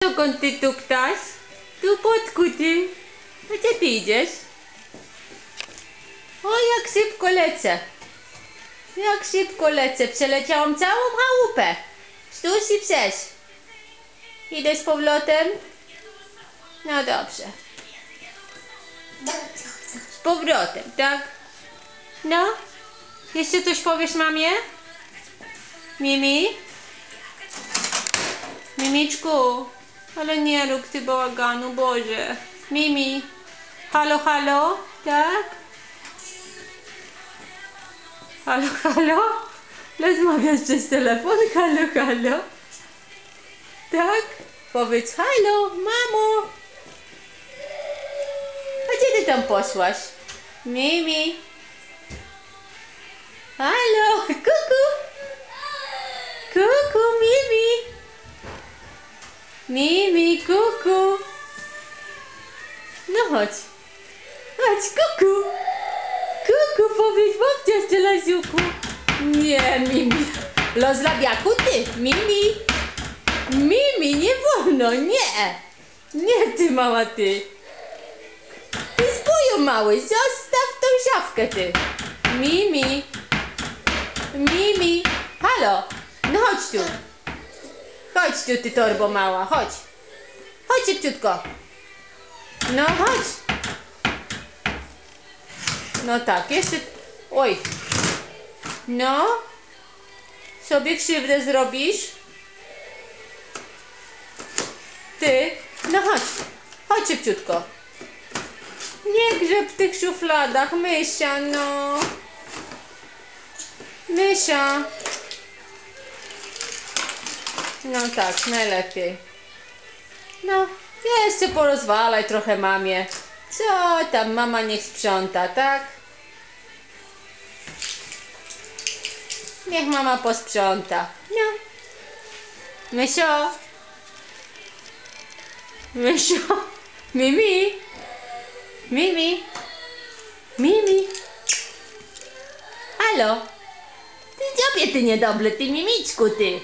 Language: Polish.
Dokąd ty tu ptaś? Tu potku ty. A gdzie ty idziesz? O, jak szybko lecę. Jak szybko lecę. Przeleciałam całą chałupę. Sztuś i pseś. Idę z powrotem? No dobrze. Z powrotem, tak? No? Jeszcze coś powiesz mamie? Mimi? Mimiczku? Ale nie rób ty bałaganu, Boże. Mimi? Halo, halo? Tak? Halo, halo? Rozmawiasz przez telefon? Halo, halo? Tak? Powiedz halo, mamo. A gdzie ty tam poszłaś? Mimi? Halo, kuku? Kuku, Mimi? Mimi, kuku? No chodź. Chodź, kuku. Kuku, powiedz babcia z Telaziuku. Nie, Mimi. Los labiaku ty, Mimi. Mimi, nie wolno, nie. Nie ty, mała ty. Ty zboju mały, zostaw tą szafkę ty. Mimi. Mimi. Halo, no chodź tu. Chodź tu, ty torbo mała, chodź. Chodź szybciutko. No chodź. No tak, jeszcze... Oj. No. Sobie krzywdę zrobisz. Ty. No chodź. Chodź szybciutko. Nie grzeb w tych szufladach, Mysia, no. Mysia. No tak, najlepiej. No, jeszcze porozwalaj trochę mamie. Co tam, mama niech sprząta, tak? Niech mama posprząta. No. Mysio. Mysio. Mimi. Mimi. Mimi. Halo. Ty dziobie ty niedobry, ty Mimiczku, ty.